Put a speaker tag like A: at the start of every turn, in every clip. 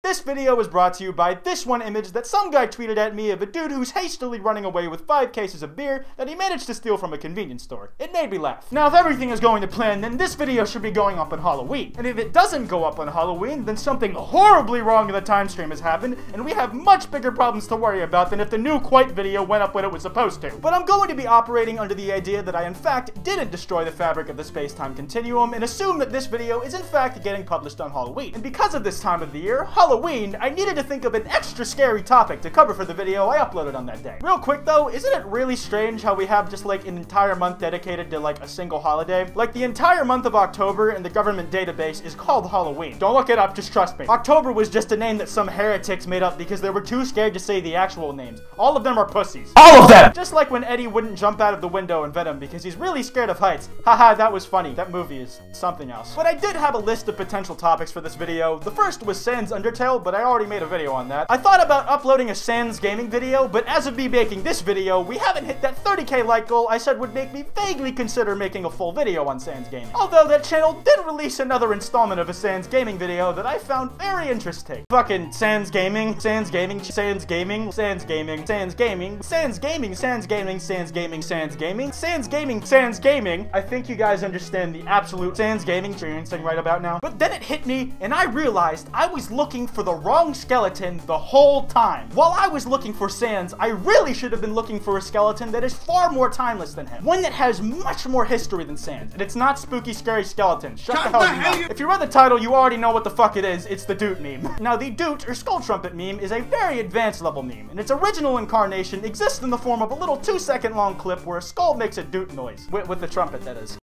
A: This video was brought to you by this one image that some guy tweeted at me of a dude who's hastily running away with 5 cases of beer that he managed to steal from a convenience store. It made me laugh. Now, if everything is going to plan, then this video should be going up on Halloween. And if it doesn't go up on Halloween, then something horribly wrong in the time stream has happened, and we have much bigger problems to worry about than if the new Quite video went up when it was supposed to. But I'm going to be operating under the idea that I in fact didn't destroy the fabric of the space-time continuum, and assume that this video is in fact getting published on Halloween. And because of this time of the year, Halloween, I needed to think of an extra scary topic to cover for the video I uploaded on that day. Real quick though, isn't it really strange how we have just like an entire month dedicated to like a single holiday? Like the entire month of October in the government database is called Halloween. Don't look it up, just trust me. October was just a name that some heretics made up because they were too scared to say the actual names. All of them are pussies. All of them! Just like when Eddie wouldn't jump out of the window in Venom because he's really scared of heights. Haha, that was funny. That movie is something else. But I did have a list of potential topics for this video. The first was Sans Undertale, but I already made a video on that. I thought about uploading a Sans gaming video, but as of me making this video, we haven't hit that 30k like goal I said would make me vaguely consider making a full video on Sans gaming. Although that channel did release another installment of a Sans gaming video that I found very interesting. Fucking Sans gaming, Sans gaming, Sans gaming, Sans gaming, Sans gaming, Sans gaming, Sans gaming, Sans gaming, Sans gaming, Sans gaming, Sans gaming. I think you guys understand the absolute Sans gaming experiencing right about now. But then it hit me, and I realized I was looking for the wrong skeleton the whole time. While I was looking for Sans, I really should have been looking for a skeleton that is far more timeless than him. One that has much more history than Sans. And it's not spooky, scary skeletons. Shut the hell up. If you read the title, you already know what the fuck it is. It's the Doot meme. Now, the Doot, or Skull Trumpet meme, is a very advanced level meme, and its original incarnation exists in the form of a little 2-second long clip where a skull makes a Doot noise. With the trumpet, that is.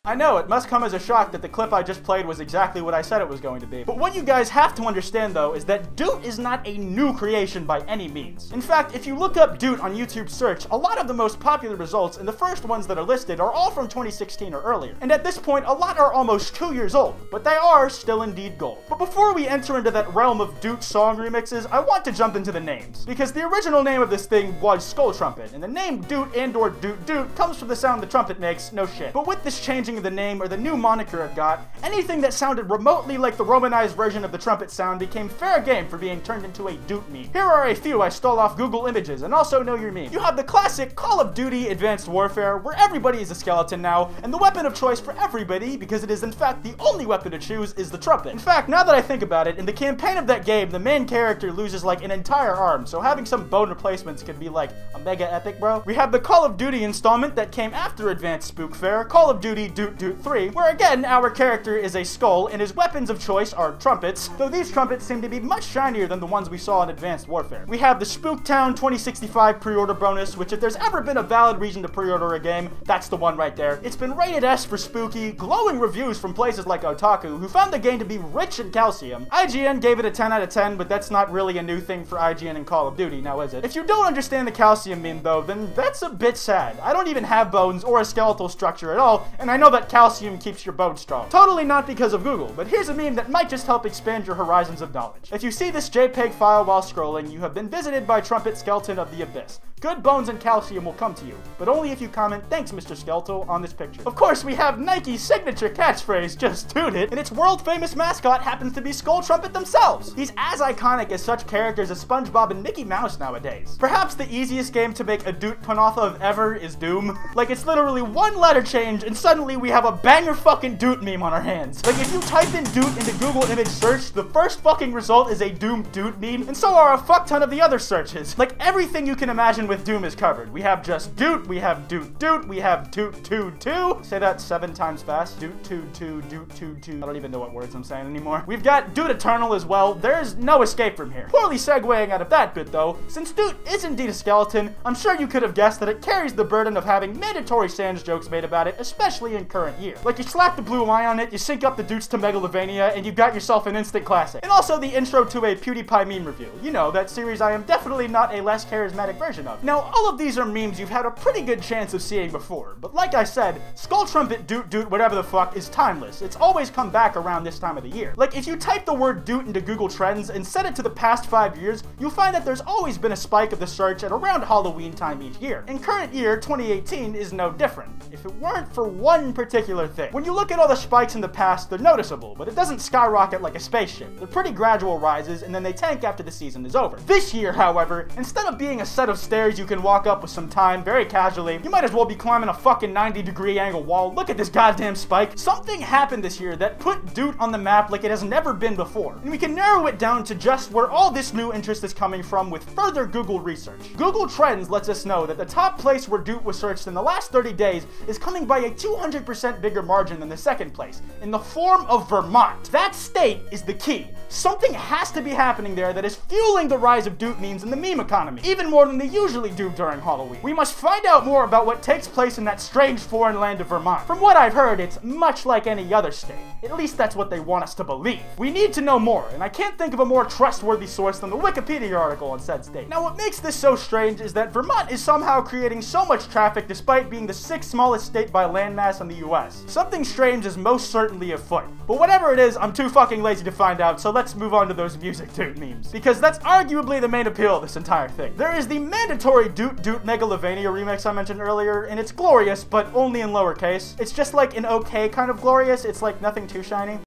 A: I know, it must come as a shock that the clip I just played was exactly what I said it was going to be. But what you guys have to understand, though, is that Doot is not a new creation by any means. In fact, if you look up Doot on YouTube search, a lot of the most popular results, and the first ones that are listed, are all from 2016 or earlier. And at this point, a lot are almost 2 years old, but they are still indeed gold. But before we enter into that realm of Doot song remixes, I want to jump into the names. Because the original name of this thing was Skull Trumpet, and the name Doot and or Doot Doot comes from the sound the trumpet makes, no shit. But with this changing of the name, or the new moniker it got, anything that sounded remotely like the romanized version of the trumpet sound became fair game for being turned into a Doot meme. Here are a few I stole off Google Images, and also know your meme. You have the classic Call of Duty Advanced Warfare, where everybody is a skeleton now, and the weapon of choice for everybody, because it is in fact the only weapon to choose, is the trumpet. In fact, now that I think about it, in the campaign of that game, the main character loses like an entire arm, so having some bone replacements could be like a mega epic, bro. We have the Call of Duty installment that came after Advanced Spook Fair, Call of Duty Doot Doot 3, where again, our character is a skull, and his weapons of choice are trumpets, though these trumpets seem to be much shinier than the ones we saw in Advanced Warfare. We have the Spooktown 2065 pre-order bonus, which if there's ever been a valid reason to pre-order a game, that's the one right there. It's been rated S for spooky, glowing reviews from places like Otaku, who found the game to be rich in calcium. IGN gave it a 10 out of 10, but that's not really a new thing for IGN and Call of Duty, now is it? If you don't understand the calcium meme though, then that's a bit sad. I don't even have bones or a skeletal structure at all, and I know that calcium keeps your bones strong. Totally not because of Google, but here's a meme that might just help expand your horizons of knowledge. If you see this JPEG file while scrolling, you have been visited by Trumpet Skeleton of the Abyss. Good bones and calcium will come to you, but only if you comment "Thanks, Mr. Skeletal" on this picture. Of course, we have Nike's signature catchphrase, "Just Doot It," and its world-famous mascot happens to be Skull Trumpet themselves. He's as iconic as such characters as SpongeBob and Mickey Mouse nowadays. Perhaps the easiest game to make a Doot pun off of ever is Doom. Like, it's literally one letter change, and suddenly we have a banger fucking Doot meme on our hands. Like, if you type in Doot into Google image search, the first fucking result is a Doom Doot meme, and so are a fuck ton of the other searches. Like, everything you can imagine with Doom is covered. We have just Doot, we have Doot Doot, we have Toot Toot Toot. Say that 7 times fast. Doot Toot Toot, Doot Toot Toot. I don't even know what words I'm saying anymore. We've got Doot Eternal as well. There's no escape from here. Poorly segueing out of that bit though, since Doot is indeed a skeleton, I'm sure you could have guessed that it carries the burden of having mandatory Sans jokes made about it, especially in current year. Like, you slap the blue eye on it, you sync up the Doots to Megalovania, and you've got yourself an instant classic. And also the intro to a PewDiePie meme review. You know, that series I am definitely not a less charismatic version of. Now, all of these are memes you've had a pretty good chance of seeing before, but like I said, Skull Trumpet Doot Doot whatever the fuck is timeless. It's always come back around this time of the year. Like, if you type the word Doot into Google Trends and set it to the past 5 years, you'll find that there's always been a spike of the search at around Halloween time each year. In current year, 2018, is no different. If it weren't for one particular thing. When you look at all the spikes in the past, they're noticeable, but it doesn't skyrocket like a spaceship. They're pretty gradual rises, and then they tank after the season is over. This year, however, instead of being a set of stairs you can walk up with some time, very casually, you might as well be climbing a fucking 90-degree angle wall. Look at this goddamn spike. Something happened this year that put Doot on the map like it has never been before. And we can narrow it down to just where all this new interest is coming from with further Google research. Google Trends lets us know that the top place where Doot was searched in the last 30 days is coming by a 200% bigger margin than the second place, in the form of Vermont. That state is the key. Something has to be happening there that is fueling the rise of Doot memes in the meme economy, even more than they usually do during Halloween. We must find out more about what takes place in that strange foreign land of Vermont. From what I've heard, it's much like any other state. At least that's what they want us to believe. We need to know more, and I can't think of a more trustworthy source than the Wikipedia article on said state. Now, what makes this so strange is that Vermont is somehow creating so much traffic despite being the 6th smallest state by landmass in the US. Something strange is most certainly afoot. But whatever it is, I'm too fucking lazy to find out, so let's move on to those music Doot memes. Because that's arguably the main appeal of this entire thing. There is the mandatory Doot Megalovania remix I mentioned earlier, and it's glorious, but only in lowercase. It's just like an okay kind of glorious, it's like nothing too shiny.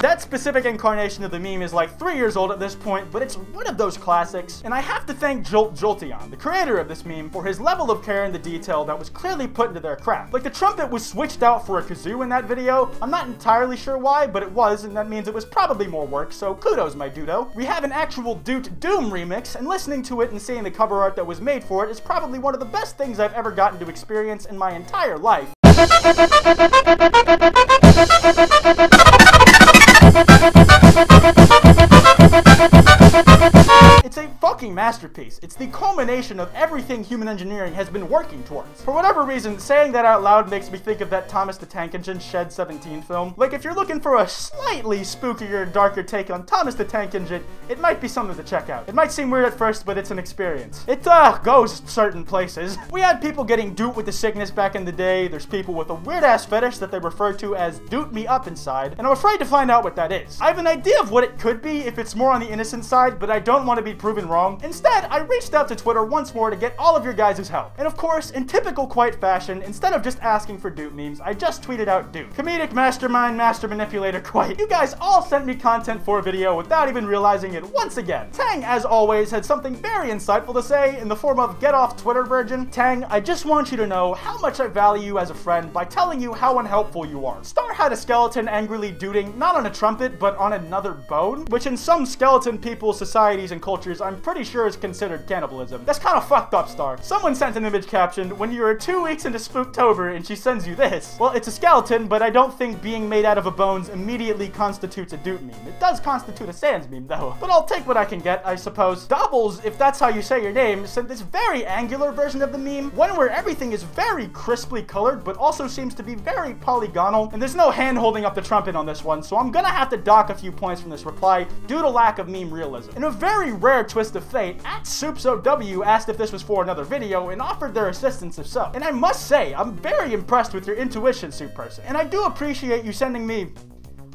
A: That specific incarnation of the meme is like 3 years old at this point, but it's one of those classics, and I have to thank Jolteon, the creator of this meme, for his level of care and the detail that was clearly put into their craft. Like, the trumpet was switched out for a kazoo in that video. I'm not entirely sure why, but it was, and that means it was probably more work, so kudos, my dudo. We have an actual Doot Doom remix, and listening to it and seeing the cover art that was made for it is probably one of the best things I've ever gotten to experience in my entire life. It's a fucking masterpiece. It's the culmination of everything human engineering has been working towards. For whatever reason, saying that out loud makes me think of that Thomas the Tank Engine Shed 17 film. Like, if you're looking for a slightly spookier, darker take on Thomas the Tank Engine, it might be something to check out. It might seem weird at first, but it's an experience. It, goes certain places. We had people getting Doot with the sickness back in the day. There's people with a weird-ass fetish that they refer to as Doot me up inside, and I'm afraid to find out what that is. I have an idea of what it could be if it's more on the innocent side, but I don't want to be proven wrong. Instead, I reached out to Twitter once more to get all of your guys' help. And of course, in typical Quite fashion, instead of just asking for Doot memes, I just tweeted out Doot. Comedic mastermind, master manipulator, Quite. You guys all sent me content for a video without even realizing it once again. Tang, as always, had something very insightful to say in the form of get off Twitter virgin. Tang, I just want you to know how much I value you as a friend by telling you how unhelpful you are. Star had a skeleton angrily dooting, not on a trumpet, but on another bone, which in some skeleton people's societies and cultures I'm pretty sure is considered cannibalism. That's kind of fucked up, Star. Someone sent an image captioned, when you are 2 weeks into Spooktober and she sends you this. Well, it's a skeleton, but I don't think being made out of a bones immediately constitutes a Doot meme. It does constitute a Sans meme, though. But I'll take what I can get, I suppose. Doubles, if that's how you say your name, sent this very angular version of the meme, one where everything is very crisply colored, but also seems to be very polygonal, and there's no hand holding up the trumpet on this one, so I'm gonna have to dock a few points from this reply due to lack of meme realism. In a very rare twist of fate, @SoupsOW asked if this was for another video and offered their assistance if so. And I must say, I'm very impressed with your intuition, Soup Person, and I do appreciate you sending me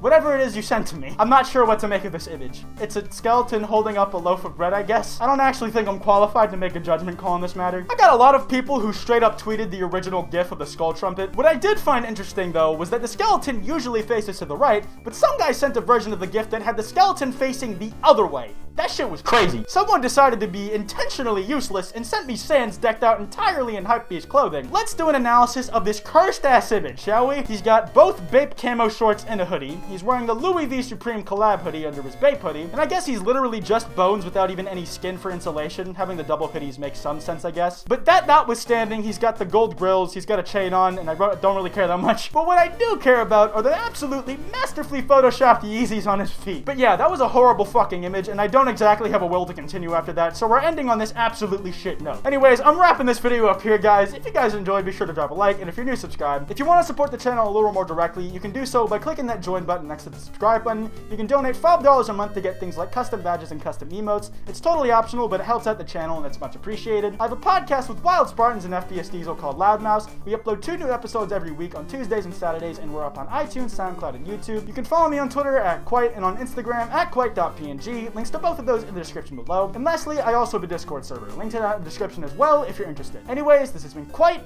A: whatever it is you sent to me. I'm not sure what to make of this image. It's a skeleton holding up a loaf of bread, I guess. I don't actually think I'm qualified to make a judgment call on this matter. I got a lot of people who straight up tweeted the original gif of the skull trumpet. What I did find interesting, though, was that the skeleton usually faces to the right, but some guy sent a version of the gif that had the skeleton facing the other way. That shit was crazy. Someone decided to be intentionally useless and sent me Sans decked out entirely in Hypebeast clothing. Let's do an analysis of this cursed-ass image, shall we? He's got both Bape camo shorts and a hoodie. He's wearing the Louis V Supreme collab hoodie under his Bape hoodie, and I guess he's literally just bones without even any skin for insulation. Having the double hoodies makes some sense, I guess. But that notwithstanding, he's got the gold grills, he's got a chain on, and I don't really care that much. But what I do care about are the absolutely masterfully photoshopped Yeezys on his feet. But yeah, that was a horrible fucking image, and I don't don't exactly have a will to continue after that, so we're ending on this absolutely shit note. Anyways, I'm wrapping this video up here, guys. If you guys enjoyed, be sure to drop a like, and if you're new, subscribe. If you want to support the channel a little more directly, you can do so by clicking that join button next to the subscribe button. You can donate $5 a month to get things like custom badges and custom emotes. It's totally optional, but it helps out the channel and it's much appreciated. I have a podcast with Wild Spartans and FPS Diesel called Loudmouse. We upload 2 new episodes every week on Tuesdays and Saturdays, and we're up on iTunes, SoundCloud, and YouTube. You can follow me on Twitter at Quite and on Instagram at Quite.png. Links to both of those in the description below. And lastly, I also have a Discord server. Link to that in the description as well if you're interested. Anyways, this has been Quite.